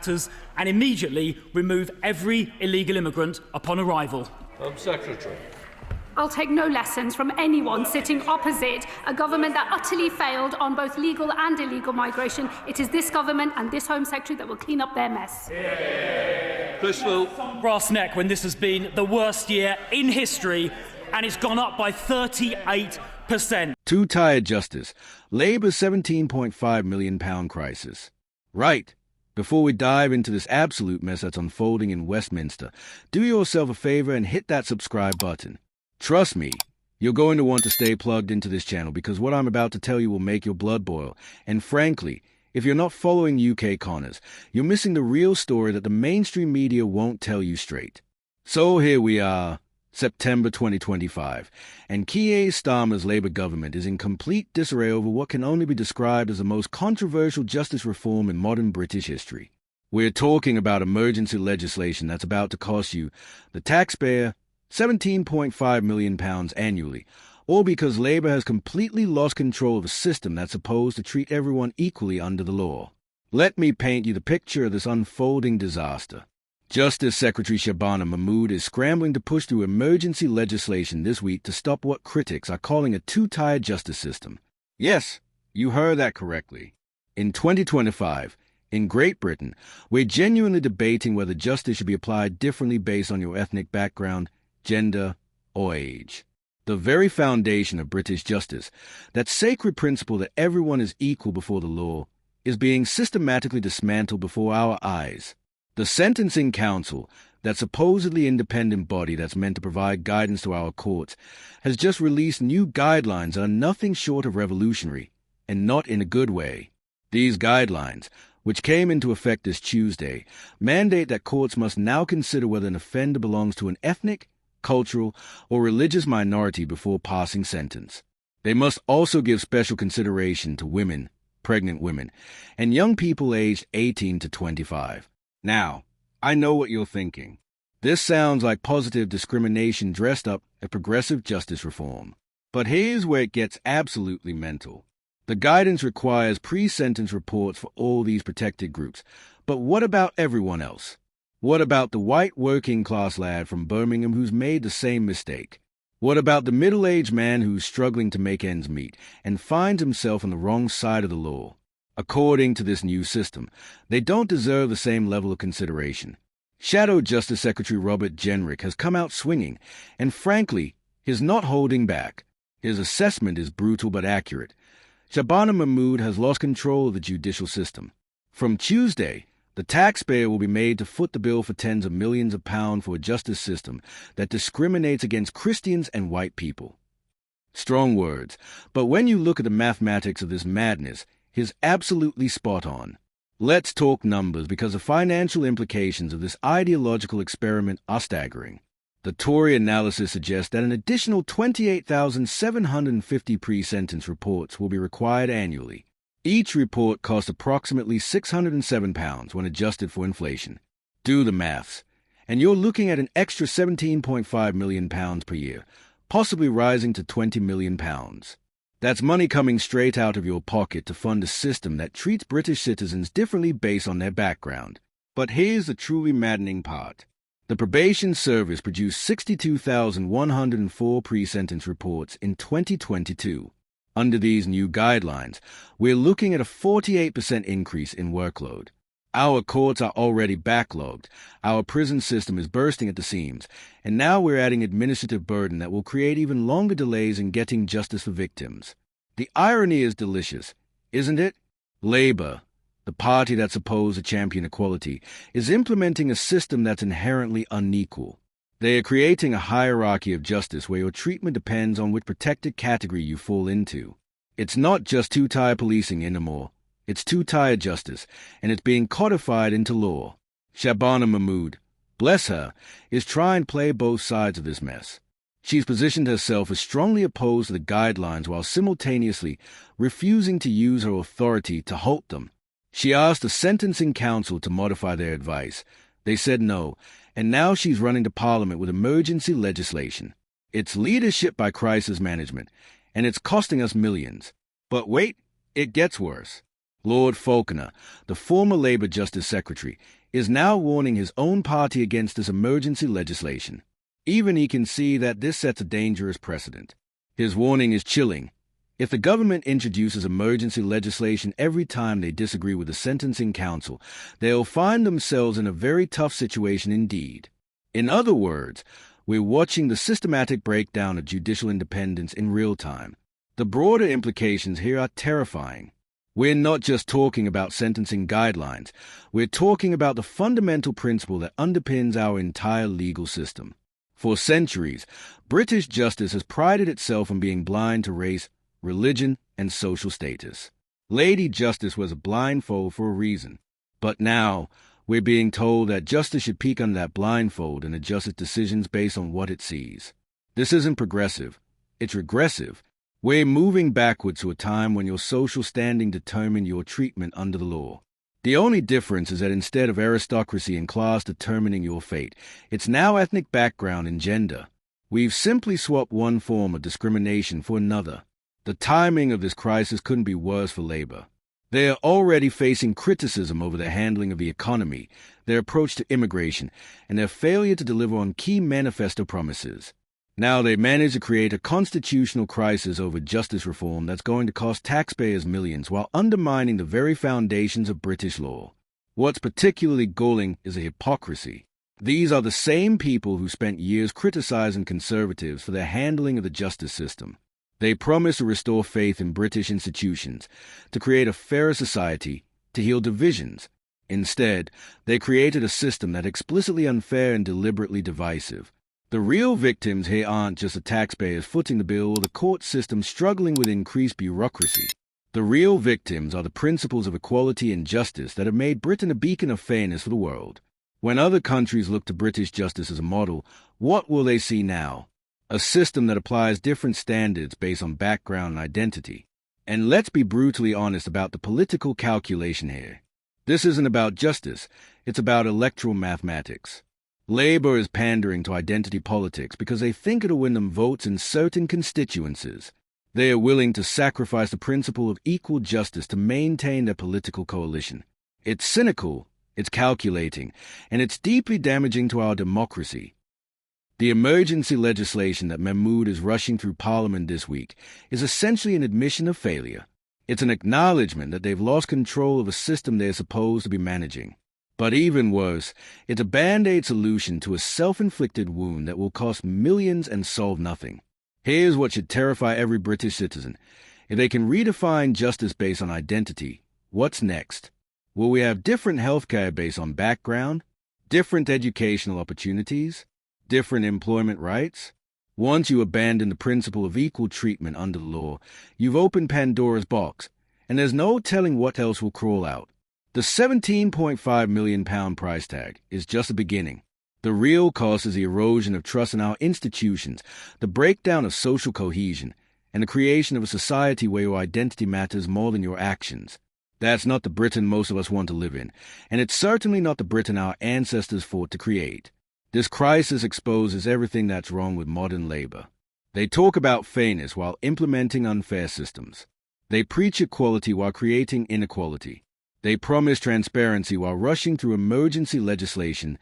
matters and immediately remove every illegal immigrant upon arrival. Home Secretary. I'll take no lessons from anyone sitting opposite a government that utterly failed on both legal and illegal migration. It is this government and this Home Secretary that will clean up their mess. Brass neck when this has been the worst year in history, and it's gone up by 38%. Too tired justice. Labour's £17.5 million crisis. Right. Before we dive into this absolute mess that's unfolding in Westminster, do yourself a favour and hit that subscribe button. Trust me, you're going to want to stay plugged into this channel because what I'm about to tell you will make your blood boil. And frankly, if you're not following UK Connors, you're missing the real story that the mainstream media won't tell you straight. So here we are, September 2025, and Keir Starmer's Labour government is in complete disarray over what can only be described as the most controversial justice reform in modern British history. We're talking about emergency legislation that's about to cost you, the taxpayer, £17.5 million annually, all because Labour has completely lost control of a system that's supposed to treat everyone equally under the law. Let me paint you the picture of this unfolding disaster. Justice Secretary Shabana Mahmood is scrambling to push through emergency legislation this week to stop what critics are calling a two-tiered justice system. Yes, you heard that correctly. In 2025, in Great Britain, we're genuinely debating whether justice should be applied differently based on your ethnic background, gender, or age. The very foundation of British justice, that sacred principle that everyone is equal before the law, is being systematically dismantled before our eyes. The Sentencing Council, that supposedly independent body that's meant to provide guidance to our courts, has just released new guidelines that are nothing short of revolutionary, and not in a good way. These guidelines, which came into effect this Tuesday, mandate that courts must now consider whether an offender belongs to an ethnic, cultural, or religious minority before passing sentence. They must also give special consideration to women, pregnant women, and young people aged 18 to 25. Now, I know what you're thinking. This sounds like positive discrimination dressed up as progressive justice reform. But here's where it gets absolutely mental. The guidance requires pre-sentence reports for all these protected groups. But what about everyone else? What about the white working-class lad from Birmingham who's made the same mistake? What about the middle-aged man who's struggling to make ends meet and finds himself on the wrong side of the law? According to this new system, they don't deserve the same level of consideration. Shadow Justice Secretary Robert Jenrick has come out swinging, and frankly, he's not holding back. His assessment is brutal but accurate. Shabana Mahmood has lost control of the judicial system. From Tuesday, the taxpayer will be made to foot the bill for tens of millions of pounds for a justice system that discriminates against Christians and white people. Strong words, but when you look at the mathematics of this madness, he's absolutely spot on. Let's talk numbers because the financial implications of this ideological experiment are staggering. The Tory analysis suggests that an additional 28,750 pre-sentence reports will be required annually. Each report costs approximately £607 when adjusted for inflation. Do the maths, and you're looking at an extra £17.5 million per year, possibly rising to £20 million. That's money coming straight out of your pocket to fund a system that treats British citizens differently based on their background. But here's the truly maddening part. The Probation Service produced 62,104 pre-sentence reports in 2022. Under these new guidelines, we're looking at a 48% increase in workload. Our courts are already backlogged, our prison system is bursting at the seams, and now we're adding administrative burden that will create even longer delays in getting justice for victims. The irony is delicious, isn't it? Labour, the party that's supposed to champion equality, is implementing a system that's inherently unequal. They are creating a hierarchy of justice where your treatment depends on which protected category you fall into. It's not just two-tier policing anymore. It's two-tier justice, and it's being codified into law. Shabana Mahmood, bless her, is trying to play both sides of this mess. She's positioned herself as strongly opposed to the guidelines while simultaneously refusing to use her authority to halt them. She asked the Sentencing Council to modify their advice. They said no, and now she's running to Parliament with emergency legislation. It's leadership by crisis management, and it's costing us millions. But wait, it gets worse. Lord Falconer, the former Labour Justice Secretary, is now warning his own party against this emergency legislation. Even he can see that this sets a dangerous precedent. His warning is chilling. If the government introduces emergency legislation every time they disagree with the Sentencing Council, they'll find themselves in a very tough situation indeed. In other words, we're watching the systematic breakdown of judicial independence in real time. The broader implications here are terrifying. We're not just talking about sentencing guidelines. We're talking about the fundamental principle that underpins our entire legal system. For centuries, British justice has prided itself on being blind to race, religion, and social status. Lady Justice was a blindfold for a reason. But now, we're being told that justice should peek under that blindfold and adjust its decisions based on what it sees. This isn't progressive. It's regressive. We're moving backward to a time when your social standing determined your treatment under the law. The only difference is that instead of aristocracy and class determining your fate, it's now ethnic background and gender. We've simply swapped one form of discrimination for another. The timing of this crisis couldn't be worse for Labour. They are already facing criticism over their handling of the economy, their approach to immigration, and their failure to deliver on key manifesto promises. Now they manage to create a constitutional crisis over justice reform that's going to cost taxpayers millions while undermining the very foundations of British law. What's particularly galling is the hypocrisy. These are the same people who spent years criticizing Conservatives for their handling of the justice system. They promised to restore faith in British institutions, to create a fairer society, to heal divisions. Instead, they created a system that's explicitly unfair and deliberately divisive. The real victims here aren't just the taxpayers footing the bill or the court system struggling with increased bureaucracy. The real victims are the principles of equality and justice that have made Britain a beacon of fairness for the world. When other countries look to British justice as a model, what will they see now? A system that applies different standards based on background and identity. And let's be brutally honest about the political calculation here. This isn't about justice, it's about electoral mathematics. Labour is pandering to identity politics because they think it'll win them votes in certain constituencies. They are willing to sacrifice the principle of equal justice to maintain their political coalition. It's cynical, it's calculating, and it's deeply damaging to our democracy. The emergency legislation that Mahmoud is rushing through Parliament this week is essentially an admission of failure. It's an acknowledgement that they've lost control of a system they're supposed to be managing. But even worse, it's a band-aid solution to a self-inflicted wound that will cost millions and solve nothing. Here's what should terrify every British citizen. If they can redefine justice based on identity, what's next? Will we have different healthcare based on background? Different educational opportunities? Different employment rights? Once you abandon the principle of equal treatment under the law, you've opened Pandora's box, and there's no telling what else will crawl out. The £17.5 million price tag is just the beginning. The real cost is the erosion of trust in our institutions, the breakdown of social cohesion, and the creation of a society where your identity matters more than your actions. That's not the Britain most of us want to live in, and it's certainly not the Britain our ancestors fought to create. This crisis exposes everything that's wrong with modern Labour. They talk about fairness while implementing unfair systems. They preach equality while creating inequality. They promise transparency while rushing through emergency legislation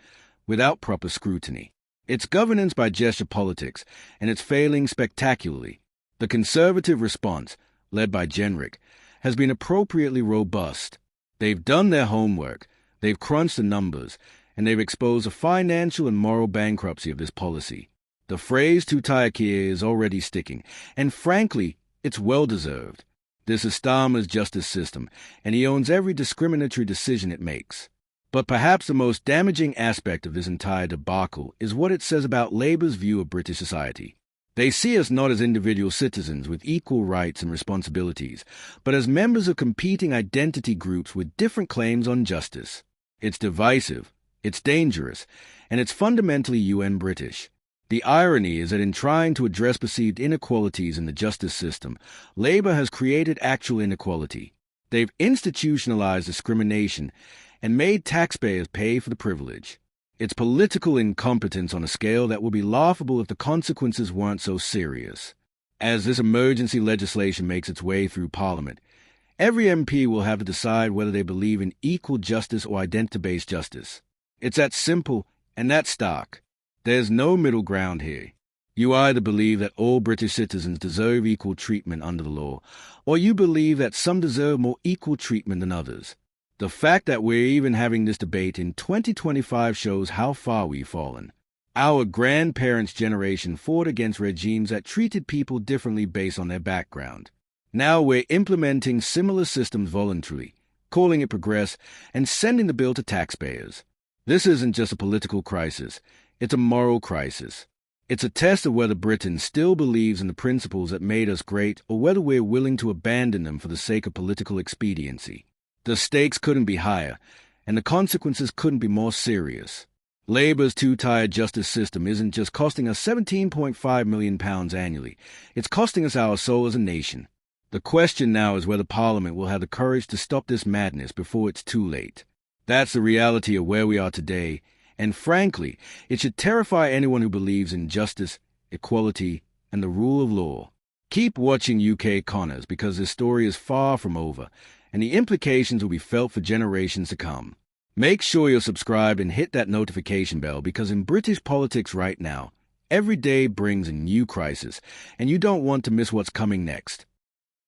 without proper scrutiny. It's governance by gesture politics, and it's failing spectacularly. The Conservative response, led by Jenrick, has been appropriately robust. They've done their homework, they've crunched the numbers, and they've exposed the financial and moral bankruptcy of this policy. The phrase "tu taiki" is already sticking, and frankly, it's well-deserved. This is Starmer's justice system, and he owns every discriminatory decision it makes. But perhaps the most damaging aspect of this entire debacle is what it says about Labour's view of British society. They see us not as individual citizens with equal rights and responsibilities, but as members of competing identity groups with different claims on justice. It's divisive, it's dangerous, and it's fundamentally UN British. The irony is that in trying to address perceived inequalities in the justice system, Labour has created actual inequality. They've institutionalized discrimination and made taxpayers pay for the privilege. It's political incompetence on a scale that would be laughable if the consequences weren't so serious. As this emergency legislation makes its way through Parliament, Every MP will have to decide whether they believe in equal justice or identity-based justice. It's that simple and that stark. There's no middle ground here. You either believe that all British citizens deserve equal treatment under the law, or you believe that some deserve more equal treatment than others. The fact that we're even having this debate in 2025 shows how far we've fallen. Our grandparents' generation fought against regimes that treated people differently based on their background. Now we're implementing similar systems voluntarily, calling it progress, and sending the bill to taxpayers. This isn't just a political crisis, it's a moral crisis. It's a test of whether Britain still believes in the principles that made us great or whether we're willing to abandon them for the sake of political expediency. The stakes couldn't be higher, and the consequences couldn't be more serious. Labour's two-tier justice system isn't just costing us £17.5 million annually, it's costing us our soul as a nation. The question now is whether Parliament will have the courage to stop this madness before it's too late. That's the reality of where we are today, and frankly, it should terrify anyone who believes in justice, equality, and the rule of law. Keep watching UK Connors because this story is far from over, and the implications will be felt for generations to come. Make sure you're subscribed and hit that notification bell because in British politics right now, every day brings a new crisis, and you don't want to miss what's coming next.